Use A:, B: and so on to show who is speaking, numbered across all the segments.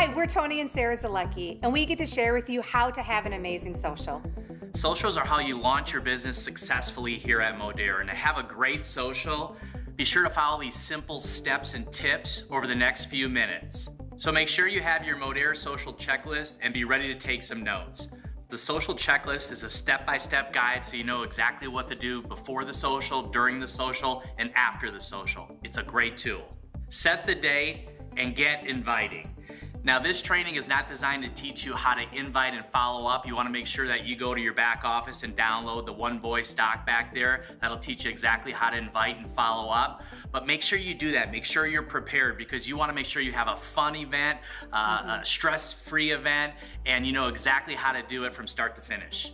A: Hi, we're Tony and Sarah Zalecki, and we get to share with you how to have an amazing social.
B: Socials are how you launch your business successfully here at Modere. And to have a great social, be sure to follow these simple steps and tips over the next few minutes. So make sure you have your Modere social checklist and be ready to take some notes. The social checklist is a step-by-step guide so you know exactly what to do before the social, during the social, and after the social. It's a great tool. Set the date and get inviting. Now, this training is not designed to teach you how to invite and follow up. You want to make sure that you go to your back office and download the one voice stock back there. That'll teach you exactly how to invite and follow up. But make sure you do that. Make sure you're prepared because you want to make sure you have a fun event, a stress-free event, and you know exactly how to do it from start to finish.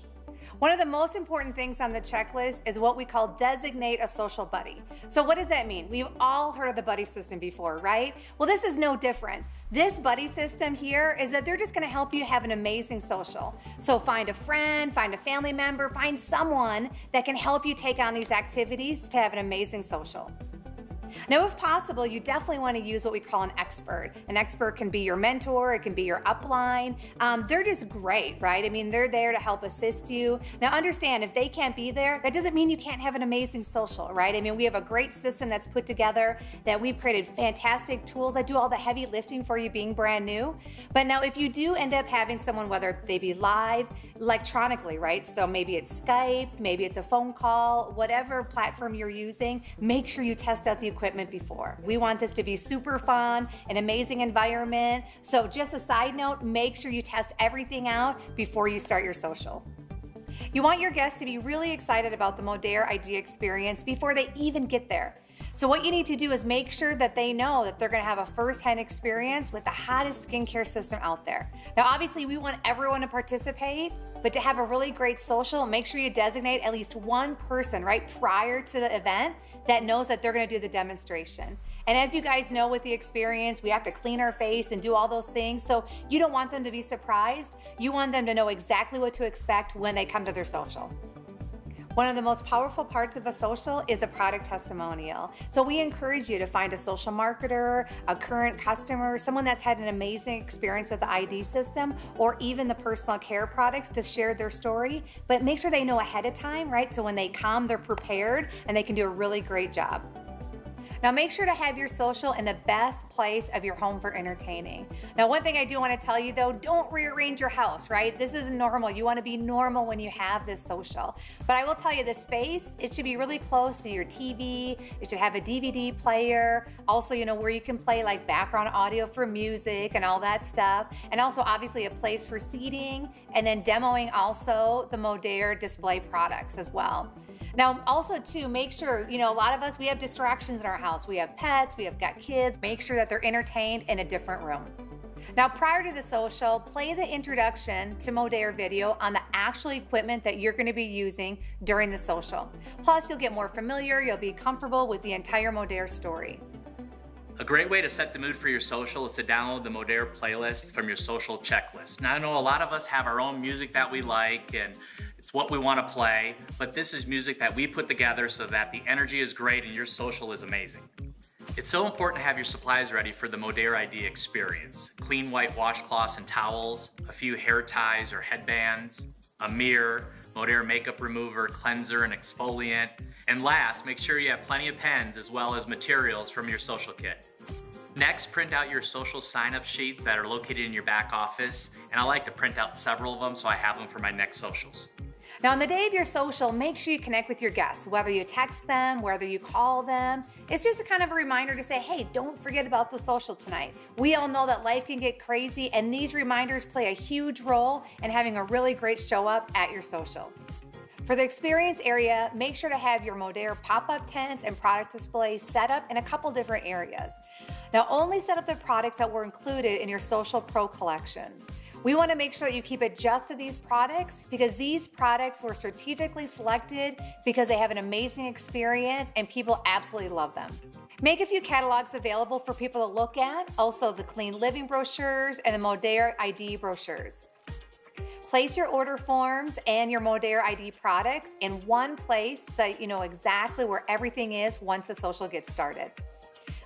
A: One of the most important things on the checklist is what we call designate a social buddy. So what does that mean? We've all heard of the buddy system before, right? Well, this is no different. This buddy system here is that they're just gonna help you have an amazing social. So find a friend, find a family member, find someone that can help you take on these activities to have an amazing social. Now, if possible, you definitely want to use what we call an expert. An expert can be your mentor, it can be your upline. They're just great, right? I mean, they're there to help assist you. Now, understand, if they can't be there, that doesn't mean you can't have an amazing social, right? I mean, we have a great system that's put together that we've created fantastic tools that do all the heavy lifting for you being brand new. But now, if you do end up having someone, whether they be live, electronically, right? So maybe it's Skype, maybe it's a phone call, whatever platform you're using, make sure you test out the equipment before. We want this to be super fun, an amazing environment. So just a side note, make sure you test everything out before you start your social. You want your guests to be really excited about the Modere idea experience before they even get there. So what you need to do is make sure that they know that they're gonna have a first-hand experience with the hottest skincare system out there. Now, obviously, we want everyone to participate, but to have a really great social, make sure you designate at least one person right prior to the event that knows that they're gonna do the demonstration. And as you guys know with the experience, we have to clean our face and do all those things. So you don't want them to be surprised. You want them to know exactly what to expect when they come to their social. One of the most powerful parts of a social is a product testimonial. So we encourage you to find a social marketer, a current customer, someone that's had an amazing experience with the ID system, or even the personal care products to share their story. But make sure they know ahead of time, right? So when they come, they're prepared and they can do a really great job. Now make sure to have your social in the best place of your home for entertaining. Now one thing I do want to tell you though, don't rearrange your house, right? This is normal. You want to be normal when you have this social. But I will tell you the space, it should be really close to your TV. It should have a DVD player. Also, you know, where you can play like background audio for music and all that stuff. And also obviously a place for seating and then demoing also the Modere display products as well. Now, also too, make sure, you know, a lot of us, we have distractions in our house. We have pets, we have got kids. Make sure that they're entertained in a different room. Now, prior to the social, play the introduction to Modere video on the actual equipment that you're gonna be using during the social. Plus, you'll get more familiar, you'll be comfortable with the entire Modere story.
B: A great way to set the mood for your social is to download the Modere playlist from your social checklist. Now, I know a lot of us have our own music that we like and it's what we want to play, but this is music that we put together so that the energy is great and your social is amazing. It's so important to have your supplies ready for the Modere ID experience. Clean white washcloths and towels, a few hair ties or headbands, a mirror, Modere makeup remover, cleanser, and exfoliant. And last, make sure you have plenty of pens as well as materials from your social kit. Next, print out your social sign-up sheets that are located in your back office, and I like to print out several of them so I have them for my next socials.
A: Now on the day of your social, make sure you connect with your guests, whether you text them, whether you call them. It's just a kind of a reminder to say, hey, don't forget about the social tonight. We all know that life can get crazy and these reminders play a huge role in having a really great show up at your social. For the experience area, make sure to have your Modere pop-up tents and product displays set up in a couple different areas. Now only set up the products that were included in your Social Pro collection. We want to make sure that you keep it just to these products because these products were strategically selected because they have an amazing experience and people absolutely love them. Make a few catalogs available for people to look at, also the Clean Living brochures and the Modere ID brochures. Place your order forms and your Modere ID products in one place so that you know exactly where everything is once the social gets started.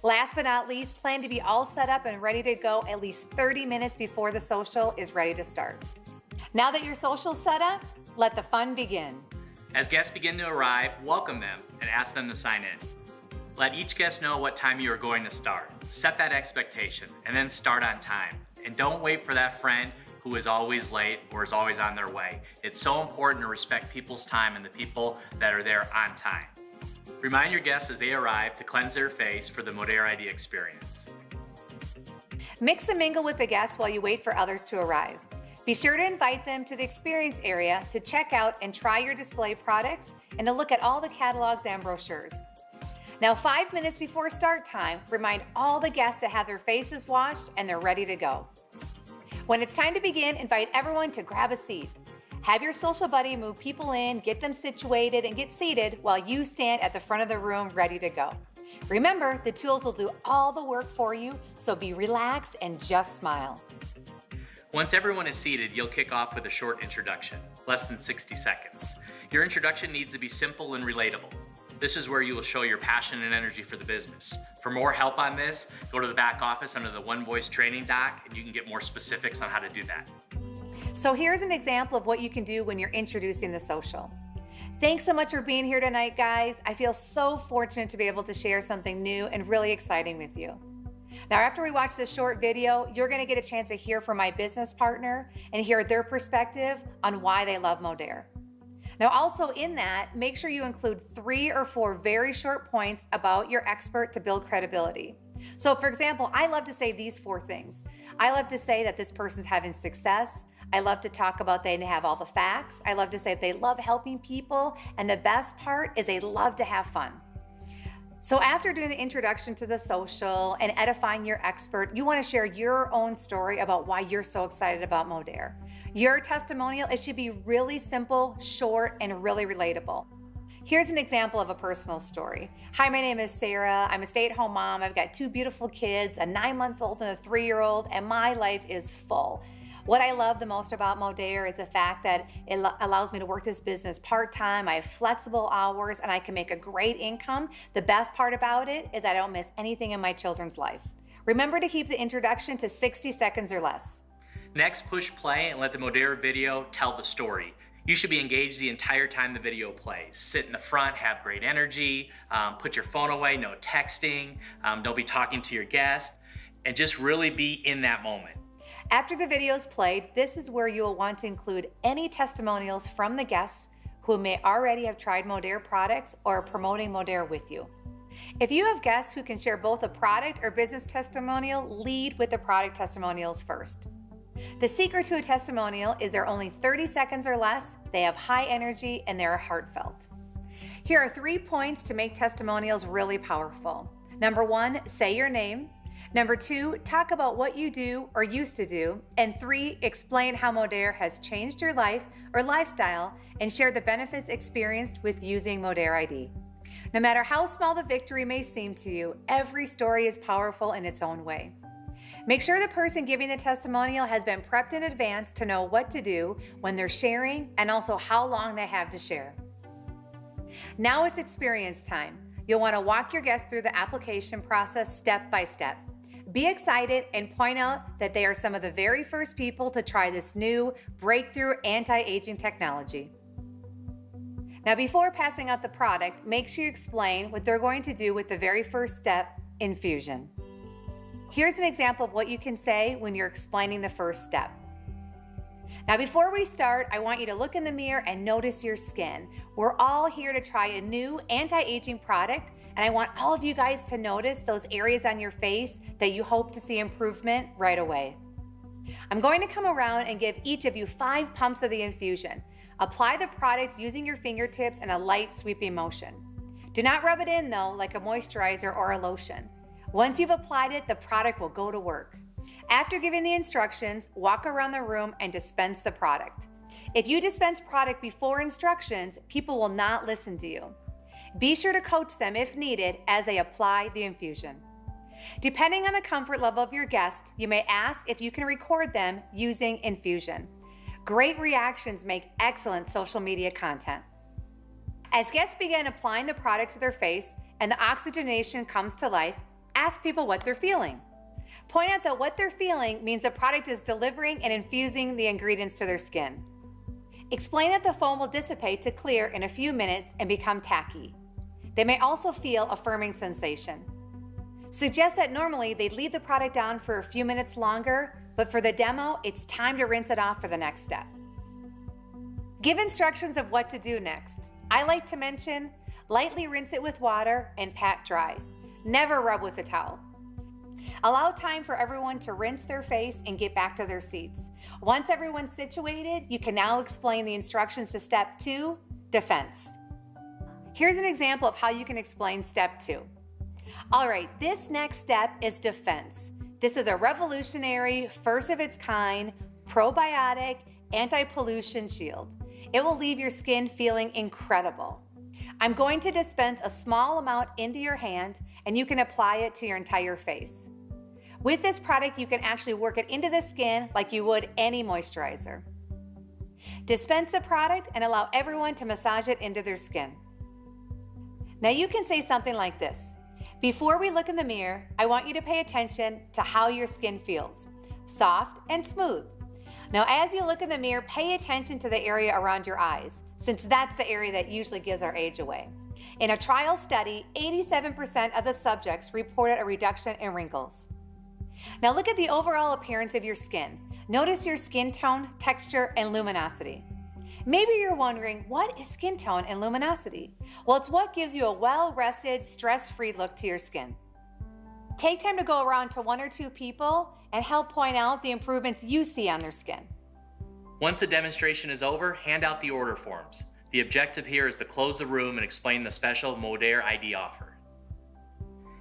A: Last but not least, plan to be all set up and ready to go at least 30 minutes before the social is ready to start. Now that your social's set up, let the fun begin.
B: As guests begin to arrive, welcome them and ask them to sign in. Let each guest know what time you are going to start. Set that expectation and then start on time. And don't wait for that friend who is always late or is always on their way. It's so important to respect people's time and the people that are there on time. Remind your guests as they arrive to cleanse their face for the Modere ID experience.
A: Mix and mingle with the guests while you wait for others to arrive. Be sure to invite them to the experience area to check out and try your display products and to look at all the catalogs and brochures. Now, 5 minutes before start time, remind all the guests to have their faces washed and they're ready to go. When it's time to begin, invite everyone to grab a seat. Have your social buddy move people in, get them situated, and get seated while you stand at the front of the room ready to go. Remember, the tools will do all the work for you, so be relaxed and just smile.
B: Once everyone is seated, you'll kick off with a short introduction, less than 60 seconds. Your introduction needs to be simple and relatable. This is where you will show your passion and energy for the business. For more help on this, go to the back office under the One Voice training doc, and you can get more specifics on how to do that.
A: So here's an example of what you can do when you're introducing the social. Thanks so much for being here tonight, guys. I feel so fortunate to be able to share something new and really exciting with you. Now, after we watch this short video, you're going to get a chance to hear from my business partner and hear their perspective on why they love Modere. Now, also in that, make sure you include 3 or 4 very short points about your expert to build credibility. So for example, I love to say these 4 things. I love to say that this person's having success. I love to talk about they have all the facts. I love to say they love helping people. And the best part is they love to have fun. So after doing the introduction to the social and edifying your expert, you want to share your own story about why you're so excited about Modere. Your testimonial, it should be really simple, short, and really relatable. Here's an example of a personal story. Hi, my name is Sarah. I'm a stay-at-home mom. I've got 2 beautiful kids, a 9-month-old and a 3-year-old, and my life is full. What I love the most about Modere is the fact that it allows me to work this business part-time. I have flexible hours and I can make a great income. The best part about it is I don't miss anything in my children's life. Remember to keep the introduction to 60 seconds or less.
B: Next, push play and let the Modere video tell the story. You should be engaged the entire time the video plays. Sit in the front, have great energy, put your phone away, no texting, don't be talking to your guest, and just really be in that moment.
A: After the video is played, this is where you will want to include any testimonials from the guests who may already have tried Modere products or are promoting Modere with you. If you have guests who can share both a product or business testimonial, lead with the product testimonials first. The secret to a testimonial is they're only 30 seconds or less, they have high energy, and they're heartfelt. Here are 3 points to make testimonials really powerful. Number 1, say your name. Number 2, talk about what you do or used to do. And 3, explain how Modere has changed your life or lifestyle and share the benefits experienced with using Modere ID. No matter how small the victory may seem to you, every story is powerful in its own way. Make sure the person giving the testimonial has been prepped in advance to know what to do when they're sharing and also how long they have to share. Now it's experience time. You'll want to walk your guests through the application process step by step. Be excited and point out that they are some of the very first people to try this new breakthrough anti-aging technology. Now, before passing out the product, make sure you explain what they're going to do with the very first step, infusion. Here's an example of what you can say when you're explaining the first step. Now, before we start, I want you to look in the mirror and notice your skin. We're all here to try a new anti-aging product, and I want all of you guys to notice those areas on your face that you hope to see improvement right away. I'm going to come around and give each of you 5 pumps of the infusion. Apply the product using your fingertips in a light sweeping motion. Do not rub it in though, like a moisturizer or a lotion. Once you've applied it, the product will go to work. After giving the instructions, walk around the room and dispense the product. If you dispense product before instructions, people will not listen to you. Be sure to coach them if needed as they apply the infusion. Depending on the comfort level of your guest, you may ask if you can record them using infusion. Great reactions make excellent social media content. As guests begin applying the product to their face and the oxygenation comes to life, ask people what they're feeling. Point out that what they're feeling means the product is delivering and infusing the ingredients to their skin. Explain that the foam will dissipate to clear in a few minutes and become tacky. They may also feel a firming sensation. Suggest that normally they'd leave the product on for a few minutes longer, but for the demo, it's time to rinse it off for the next step. Give instructions of what to do next. I like to mention, lightly rinse it with water and pat dry. Never rub with a towel. Allow time for everyone to rinse their face and get back to their seats. Once everyone's situated, you can now explain the instructions to step 2, defense. Here's an example of how you can explain step 2. All right, this next step is defense. This is a revolutionary, first of its kind, probiotic, anti-pollution shield. It will leave your skin feeling incredible. I'm going to dispense a small amount into your hand and you can apply it to your entire face. With this product, you can actually work it into the skin like you would any moisturizer. Dispense the product and allow everyone to massage it into their skin. Now you can say something like this. Before we look in the mirror, I want you to pay attention to how your skin feels, soft and smooth. Now as you look in the mirror, pay attention to the area around your eyes, since that's the area that usually gives our age away. In a trial study, 87% of the subjects reported a reduction in wrinkles. Now look at the overall appearance of your skin. Notice your skin tone, texture, and luminosity. Maybe you're wondering, what is skin tone and luminosity? Well, it's what gives you a well-rested, stress-free look to your skin. Take time to go around to 1 or 2 people and help point out the improvements you see on their skin.
B: Once the demonstration is over, hand out the order forms. The objective here is to close the room and explain the special Modere ID offer.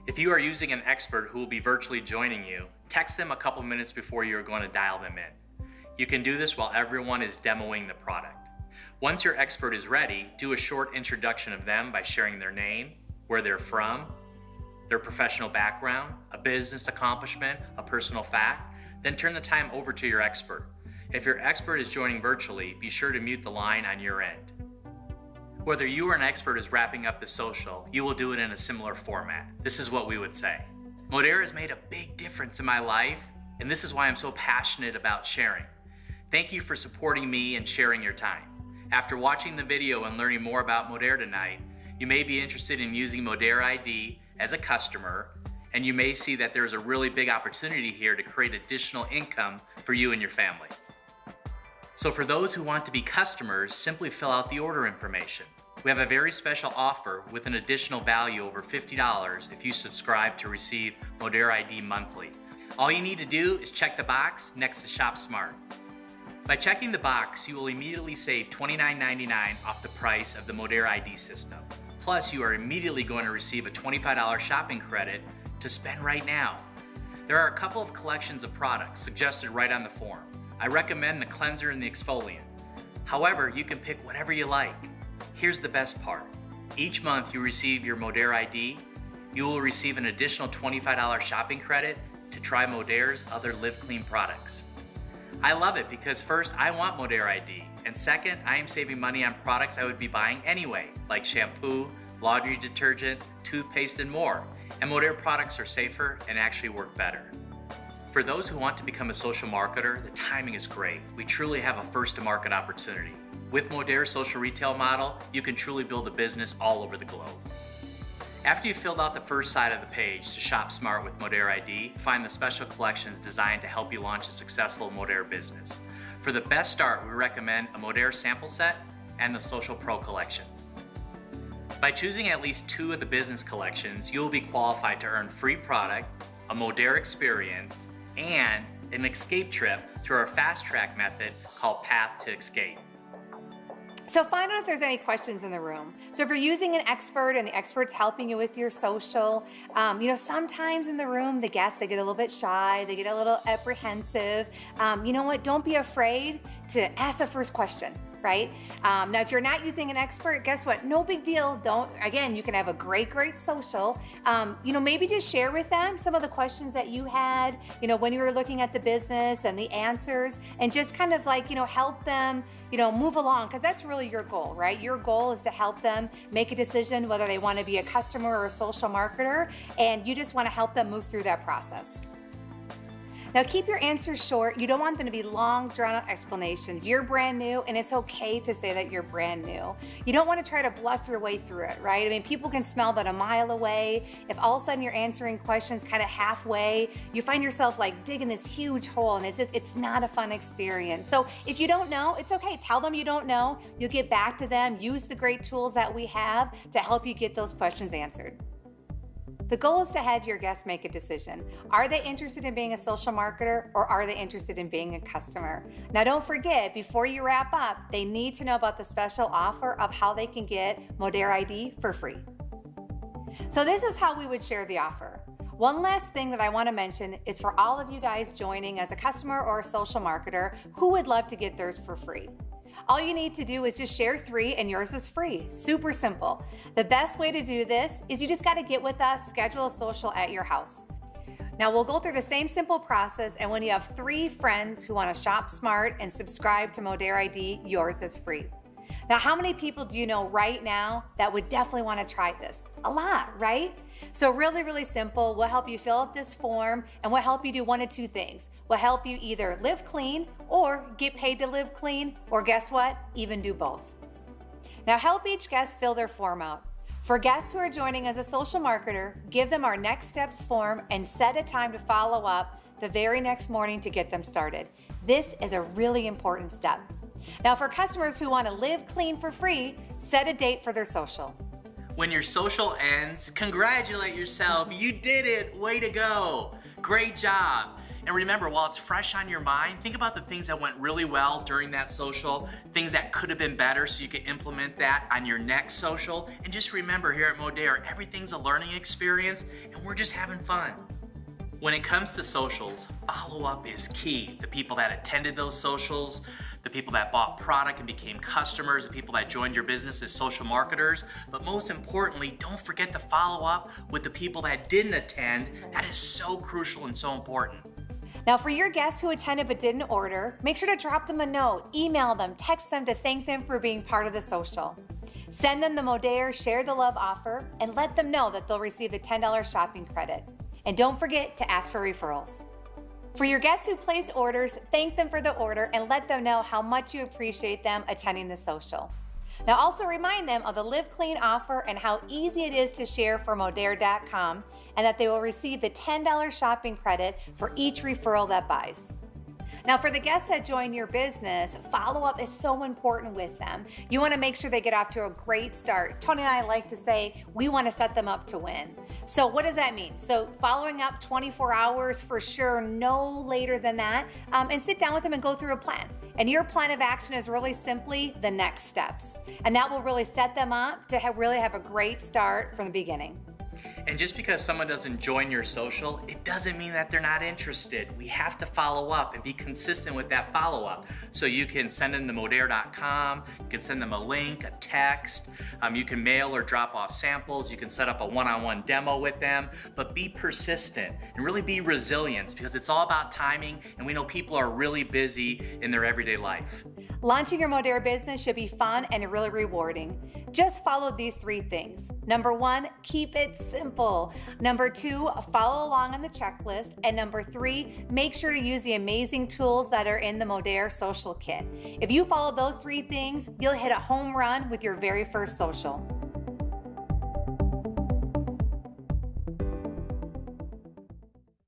B: If you are using an expert who will be virtually joining you, text them a couple minutes before you are going to dial them in. You can do this while everyone is demoing the product. Once your expert is ready, do a short introduction of them by sharing their name, where they're from, their professional background, a business accomplishment, a personal fact, then turn the time over to your expert. If your expert is joining virtually, be sure to mute the line on your end. Whether you or an expert is wrapping up the social, you will do it in a similar format. This is what we would say. Modere has made a big difference in my life, and this is why I'm so passionate about sharing. Thank you for supporting me and sharing your time. After watching the video and learning more about Modere tonight, you may be interested in using Modere ID as a customer, and you may see that there's a really big opportunity here to create additional income for you and your family. So for those who want to be customers, simply fill out the order information. We have a very special offer with an additional value over $50 if you subscribe to receive Modere ID monthly. All you need to do is check the box next to Shop Smart. By checking the box, you will immediately save $29.99 off the price of the Modere ID system. Plus, you are immediately going to receive a $25 shopping credit to spend right now. There are a couple of collections of products suggested right on the form. I recommend the cleanser and the exfoliant. However, you can pick whatever you like. Here's the best part. Each month you receive your Modere ID, you will receive an additional $25 shopping credit to try Modere's other Live Clean products. I love it because first, I want Modere ID, and second, I am saving money on products I would be buying anyway, like shampoo, laundry detergent, toothpaste, and more. And Modere products are safer and actually work better. For those who want to become a social marketer, the timing is great. We truly have a first-to-market opportunity. With Modere's social retail model, you can truly build a business all over the globe. After you've filled out the first side of the page to shop smart with Modere ID, find the special collections designed to help you launch a successful Modere business. For the best start, we recommend a Modere sample set and the Social Pro collection. By choosing at least 2 of the business collections, you will be qualified to earn free product, a Modere experience, and an escape trip through our fast track method called Path to Escape.
A: So find out if there's any questions in the room. So if you're using an expert and the expert's helping you with your social, sometimes in the room, the guests, they get a little bit shy, they get a little apprehensive. You know what? Don't be afraid to ask the first question. right? Now, if you're not using an expert, guess what? No big deal. Again, you can have a great social. Maybe just share with them some of the questions that you had, when you were looking at the business and the answers, and just kind of like, help them, move along, because that's really your goal, right? Your goal is to help them make a decision whether they want to be a customer or a social marketer, and you just want to help them move through that process. Now, keep your answers short. You don't want them to be long, drawn-out explanations. You're brand new, and it's okay to say that you're brand new. You don't want to try to bluff your way through it, right? I mean, people can smell that a mile away. If all of a sudden you're answering questions kind of halfway, you find yourself like digging this huge hole, and it's not a fun experience. So if you don't know, it's okay. Tell them you don't know. You'll get back to them. Use the great tools that we have to help you get those questions answered. The goal is to have your guests make a decision. Are they interested in being a social marketer, or are they interested in being a customer? Now, don't forget, before you wrap up, they need to know about the special offer of how they can get Modere ID for free. So this is how we would share the offer. One last thing that I want to mention is for all of you guys joining as a customer or a social marketer who would love to get theirs for free. All you need to do is just share 3 and yours is free. Super simple. The best way to do this is you just got to get with us, schedule a social at your house. Now we'll go through the same simple process, and when you have 3 friends who want to shop smart and subscribe to Modere ID, yours is free. Now, how many people do you know right now that would definitely want to try this? A lot, right? So really simple. We'll help you fill out this form, and we'll help you do 1 of 2 things. We'll help you either live clean or get paid to live clean, or guess what? Even do both. Now help each guest fill their form out. For guests who are joining as a social marketer, give them our next steps form and set a time to follow up the very next morning to get them started. This is a really important step. Now, for customers who want to live clean for free, set a date for their social.
B: When your social ends, congratulate yourself. You did it. Way to go. Great job. And remember, while it's fresh on your mind, think about the things that went really well during that social, things that could have been better so you can implement that on your next social. And just remember, here at Modere, everything's a learning experience and we're just having fun. When it comes to socials, follow-up is key. The people that attended those socials, the people that bought product and became customers, the people that joined your business as social marketers, but most importantly, don't forget to follow up with the people that didn't attend. That is so crucial and so important.
A: Now, for your guests who attended but didn't order, make sure to drop them a note, email them, text them to thank them for being part of the social. Send them the Modere Share the Love offer and let them know that they'll receive the $10 shopping credit. And don't forget to ask for referrals. For your guests who placed orders, thank them for the order and let them know how much you appreciate them attending the social. Now also remind them of the Live Clean offer and how easy it is to share for modere.com, and that they will receive the $10 shopping credit for each referral that buys. Now, for the guests that join your business, follow-up is so important with them. You want to make sure they get off to a great start. Tony and I like to say we want to set them up to win. So what does that mean? So following up 24 hours for sure, no later than that, and sit down with them and go through a plan. And your plan of action is really simply the next steps. And that will really set them up to really have a great start from the beginning.
B: And just because someone doesn't join your social, it doesn't mean that they're not interested. We have to follow up and be consistent with that follow-up. So you can send them to modere.com, you can send them a link, a text, you can mail or drop off samples, you can set up a one-on-one demo with them, but be persistent and really be resilient, because it's all about timing, and we know people are really busy in their everyday life.
A: Launching your Modere business should be fun and really rewarding. Just follow these 3 things. Number 1, keep it simple. Number 2, follow along on the checklist. And number 3, make sure to use the amazing tools that are in the Modere Social Kit. If you follow those 3 things, you'll hit a home run with your very first social.